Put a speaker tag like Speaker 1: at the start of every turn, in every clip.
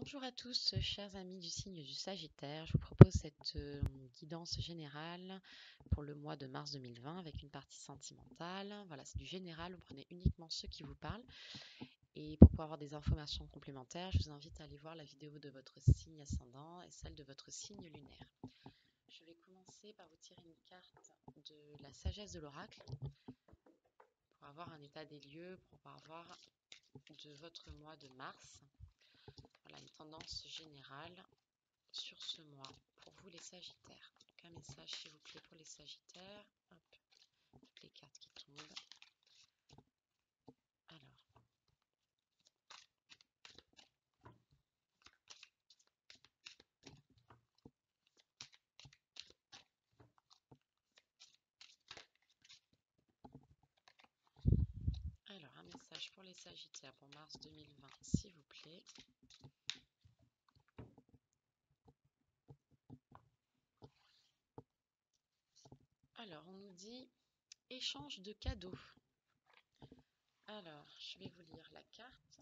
Speaker 1: Bonjour à tous, chers amis du signe du Sagittaire. Je vous propose cette guidance générale pour le mois de mars 2020 avec une partie sentimentale. Voilà, c'est du général, vous prenez uniquement ceux qui vous parlent. Et pour pouvoir avoir des informations complémentaires, je vous invite à aller voir la vidéo de votre signe ascendant et celle de votre signe lunaire. Je vais commencer par vous tirer une carte de la sagesse de l'oracle pour avoir un état des lieux, pour avoir de votre mois de mars. Voilà une tendance générale sur ce mois pour vous les Sagittaires. Donc un message s'il vous plaît pour les Sagittaires. Hop, toutes les cartes qui tombent. Alors un message pour les Sagittaires pour mars 2020 s'il vous plaît. Alors on nous dit échange de cadeaux. Alors je vais vous lire la carte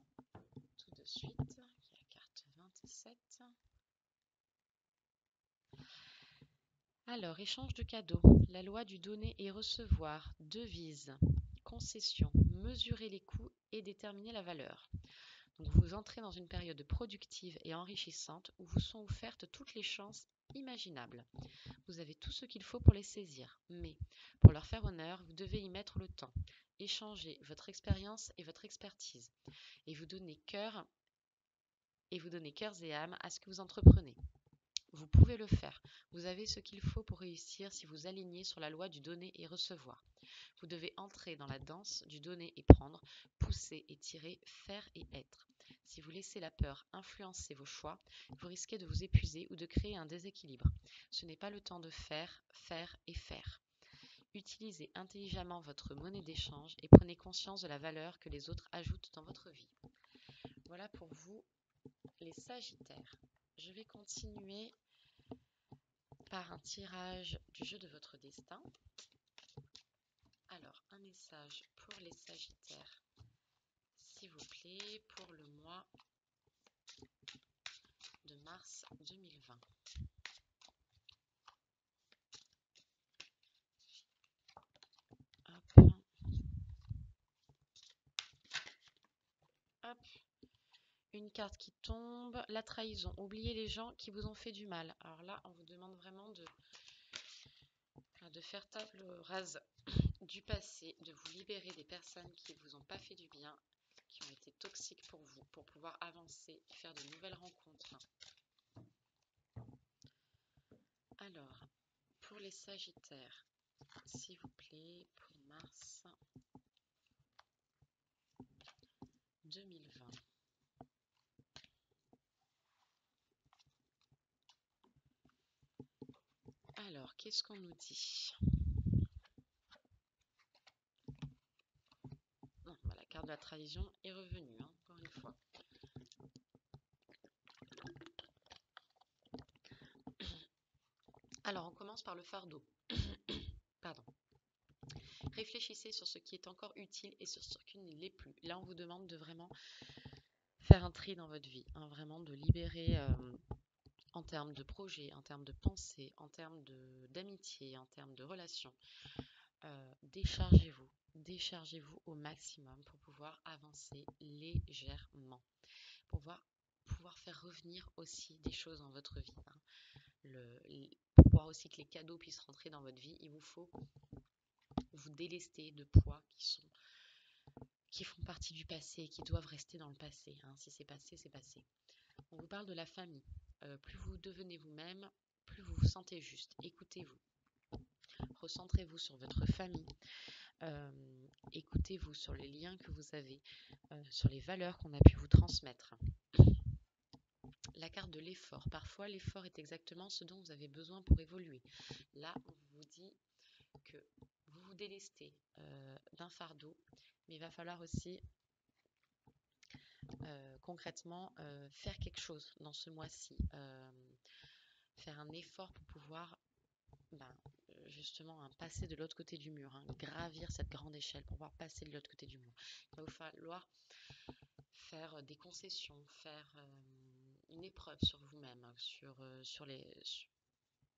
Speaker 1: tout de suite, qui est la carte 27. Alors, échange de cadeaux. La loi du donner et recevoir devise, concession, mesurer les coûts et déterminer la valeur. Donc, vous entrez dans une période productive et enrichissante où vous sont offertes toutes les chances imaginables. Vous avez tout ce qu'il faut pour les saisir, mais pour leur faire honneur, vous devez y mettre le temps, échanger votre expérience et votre expertise, et vous donner cœurs et âme à ce que vous entreprenez. Vous pouvez le faire. Vous avez ce qu'il faut pour réussir si vous alignez sur la loi du donner et recevoir. Vous devez entrer dans la danse du donner et prendre, pousser et tirer, faire et être. Si vous laissez la peur influencer vos choix, vous risquez de vous épuiser ou de créer un déséquilibre. Ce n'est pas le temps de faire, faire et faire. Utilisez intelligemment votre monnaie d'échange et prenez conscience de la valeur que les autres ajoutent dans votre vie. Voilà pour vous, les Sagittaires. Je vais continuer par un tirage du jeu de votre destin. Alors, un message pour les Sagittaires, s'il vous plaît, pour le mois de mars 2020. Hop. Hop. Une carte qui tombe, la trahison. Oubliez les gens qui vous ont fait du mal. Alors là, on vous demande vraiment de faire table rase du passé, de vous libérer des personnes qui ne vous ont pas fait du bien, qui ont été toxiques pour vous, pour pouvoir avancer et faire de nouvelles rencontres. Alors, pour les Sagittaires, s'il vous plaît, pour mars 2020. Alors, qu'est-ce qu'on nous dit? Non, bah, la carte de la trahison est revenue, encore une fois. Alors, on commence par le fardeau. Pardon. Réfléchissez sur ce qui est encore utile et sur ce qui ne l'est plus. Là, on vous demande de vraiment faire un tri dans votre vie, vraiment de libérer en termes de projet, en termes de pensée, en termes d'amitié, en termes de relations. Déchargez-vous. Déchargez-vous au maximum pour pouvoir avancer légèrement, pour pouvoir faire revenir aussi des choses dans votre vie. Pour pouvoir aussi que les cadeaux puissent rentrer dans votre vie, il vous faut vous délester de poids qui font partie du passé et qui doivent rester dans le passé. Si c'est passé, c'est passé. On vous parle de la famille. Plus vous devenez vous-même, plus vous vous sentez juste. Écoutez-vous. Recentrez-vous sur votre famille. Écoutez-vous sur les liens que vous avez, sur les valeurs qu'on a pu vous transmettre. La carte de l'effort. Parfois, l'effort est exactement ce dont vous avez besoin pour évoluer. Là, on vous dit que vous vous délestez d'un fardeau, mais il va falloir aussi concrètement faire quelque chose dans ce mois-ci. Faire un effort pour pouvoir justement passer de l'autre côté du mur, gravir cette grande échelle pour pouvoir passer de l'autre côté du mur. Il va vous falloir faire des concessions, faire une épreuve sur vous-même,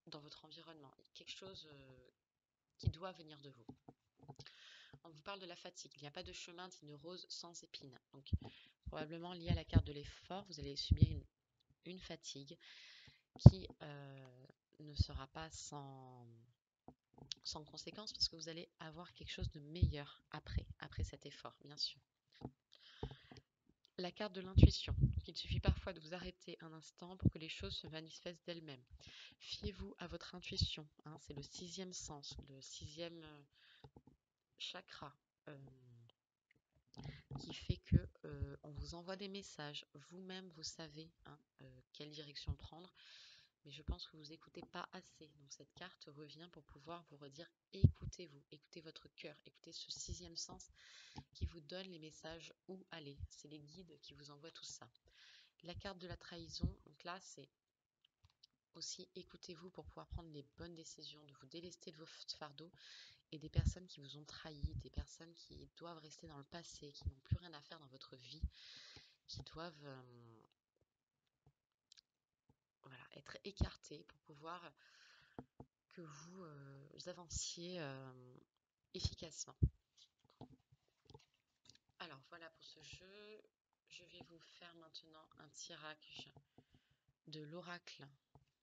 Speaker 1: dans votre environnement, quelque chose qui doit venir de vous. On vous parle de la fatigue. Il n'y a pas de chemin dit une rose sans épines. Donc, probablement lié à la carte de l'effort, vous allez subir une fatigue qui ne sera pas sans conséquence parce que vous allez avoir quelque chose de meilleur après cet effort, bien sûr. La carte de l'intuition. Donc, il suffit parfois de vous arrêter un instant pour que les choses se manifestent d'elles-mêmes. Fiez-vous à votre intuition. C'est le 6e sens, le 6e chakra qui fait que on vous envoie des messages. Vous-même, vous savez quelle direction prendre. Mais je pense que vous n'écoutez pas assez. Donc cette carte revient pour pouvoir vous redire écoutez-vous, écoutez votre cœur, écoutez ce 6e sens qui vous donne les messages où aller. C'est les guides qui vous envoient tout ça. La carte de la trahison, donc là c'est aussi écoutez-vous pour pouvoir prendre les bonnes décisions, de vous délester de vos fardeaux et des personnes qui vous ont trahi, des personnes qui doivent rester dans le passé, qui n'ont plus rien à faire dans votre vie, qui doivent être écartées pour pouvoir que vous avanciez efficacement. Alors voilà pour ce jeu. Je vais vous faire maintenant un tirage de l'oracle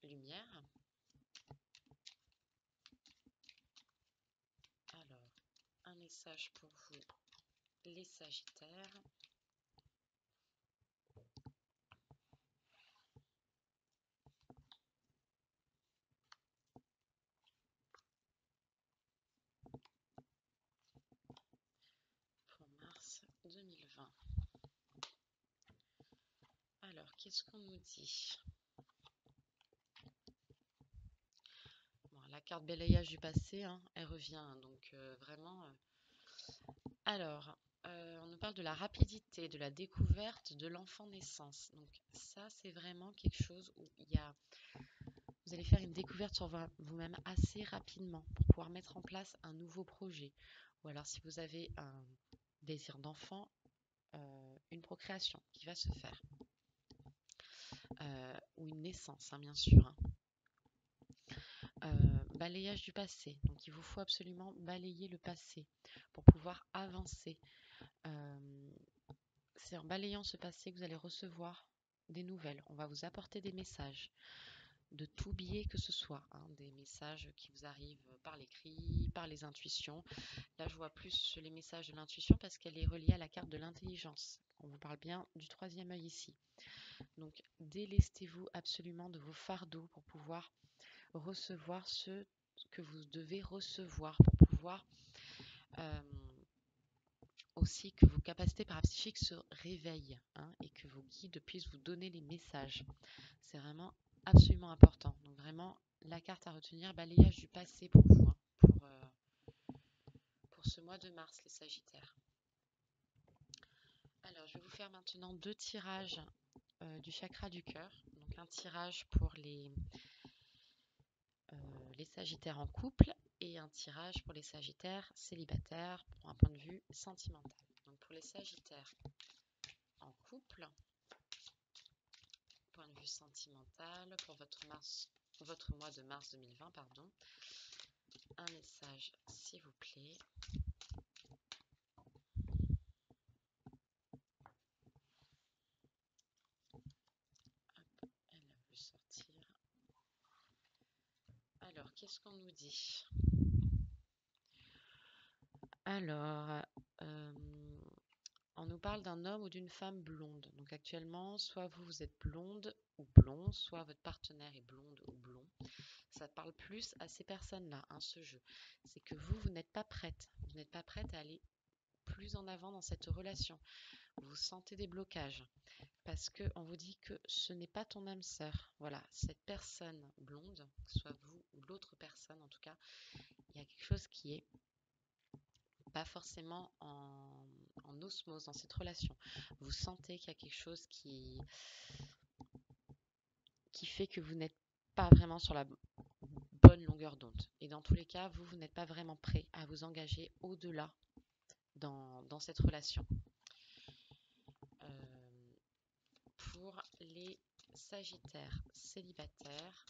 Speaker 1: lumière. Alors, un message pour vous, les Sagittaires. Pour mars 2020. Alors, qu'est-ce qu'on nous dit? Bon, la carte balayage du passé, elle revient, donc vraiment. Alors, on nous parle de la rapidité, de la découverte de l'enfant naissance. Donc ça, c'est vraiment quelque chose où vous allez faire une découverte sur vous-même assez rapidement pour pouvoir mettre en place un nouveau projet. Ou alors si vous avez un désir d'enfant, une procréation qui va se faire. Ou une naissance, bien sûr. Balayage du passé. Donc il vous faut absolument balayer le passé pour pouvoir avancer. C'est en balayant ce passé que vous allez recevoir des nouvelles. On va vous apporter des messages de tout biais que ce soit, des messages qui vous arrivent par l'écrit, par les intuitions. Là, je vois plus les messages de l'intuition parce qu'elle est reliée à la carte de l'intelligence. On vous parle bien du 3e œil ici. Donc, délestez-vous absolument de vos fardeaux pour pouvoir recevoir ce que vous devez recevoir, pour pouvoir aussi que vos capacités parapsychiques se réveillent et que vos guides puissent vous donner les messages. C'est vraiment absolument important. Donc vraiment, la carte à retenir, balayage du passé pour vous, pour ce mois de mars, les Sagittaires. Alors, je vais vous faire maintenant 2 tirages du chakra du cœur. Donc un tirage pour les Sagittaires en couple et un tirage pour les Sagittaires célibataires pour un point de vue sentimental. Donc pour les Sagittaires en couple, point de vue sentimental pour votre mois de mars 2020, pardon. Un message, s'il vous plaît. Hop, elle a voulu sortir. Alors, qu'est-ce qu'on nous dit? Alors, on nous parle d'un homme ou d'une femme blonde. Donc actuellement, soit vous êtes blonde ou blond, soit votre partenaire est blonde ou blond. Ça parle plus à ces personnes-là, ce jeu. C'est que vous n'êtes pas prête. Vous n'êtes pas prête à aller plus en avant dans cette relation. Vous sentez des blocages parce qu'on vous dit que ce n'est pas ton âme sœur. Voilà, cette personne blonde, que ce soit vous ou l'autre personne en tout cas, il y a quelque chose qui est pas forcément en osmose dans cette relation. Vous sentez qu'il y a quelque chose qui fait que vous n'êtes pas vraiment sur la bonne longueur d'onde. Et dans tous les cas, vous n'êtes pas vraiment prêt à vous engager au-delà dans cette relation. pour les Sagittaires célibataires,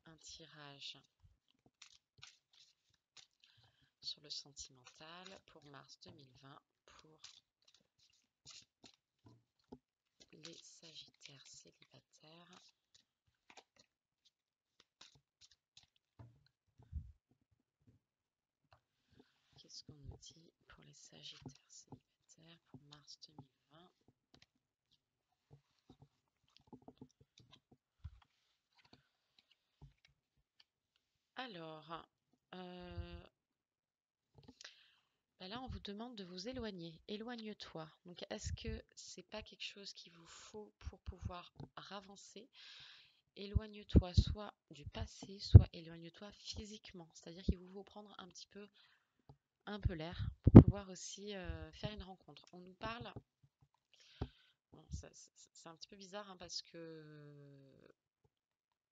Speaker 1: un tirage sur le sentimental pour mars 2020 pour les Sagittaires célibataires. Qu'est-ce qu'on nous dit pour les Sagittaires célibataires pour mars 2020? Alors, là, on vous demande de vous éloigner. Éloigne-toi. Donc, est-ce que c'est pas quelque chose qu'il vous faut pour pouvoir avancer? Éloigne-toi soit du passé, soit éloigne-toi physiquement. C'est-à-dire qu'il vous faut prendre un peu l'air pour pouvoir aussi faire une rencontre. On nous parle. Bon, c'est un petit peu bizarre hein, parce que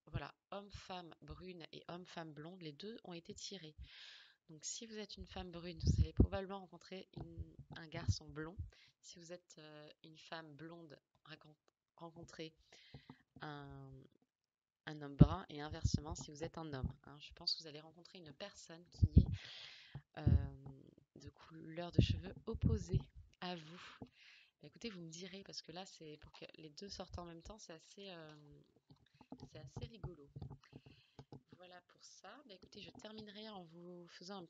Speaker 1: voilà, homme-femme brune et homme-femme blonde, les deux ont été tirés. Donc si vous êtes une femme brune, vous allez probablement rencontrer un garçon blond. Si vous êtes une femme blonde, rencontrer un, un homme brun et inversement si vous êtes un homme. Hein. Je pense que vous allez rencontrer une personne qui est de couleur de cheveux opposée à vous. Écoutez, vous me direz, parce que là, c'est pour que les deux sortent en même temps, c'est assez rigolo. Voilà pour ça. Écoutez, je terminerai en vous faisant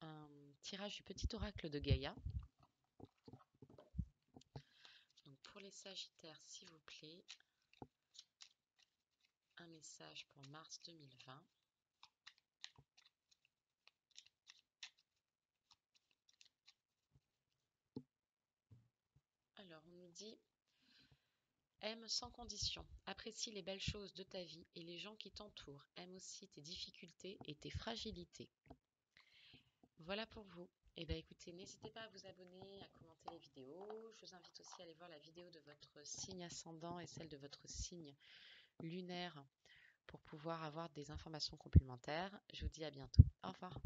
Speaker 1: un tirage du petit oracle de Gaïa. Donc pour les Sagittaires, s'il vous plaît, un message pour mars 2020. Alors, on nous dit aime sans condition, apprécie les belles choses de ta vie et les gens qui t'entourent. Aime aussi tes difficultés et tes fragilités. Voilà pour vous. Et écoutez, n'hésitez pas à vous abonner, à commenter les vidéos. Je vous invite aussi à aller voir la vidéo de votre signe ascendant et celle de votre signe lunaire pour pouvoir avoir des informations complémentaires. Je vous dis à bientôt. Au revoir.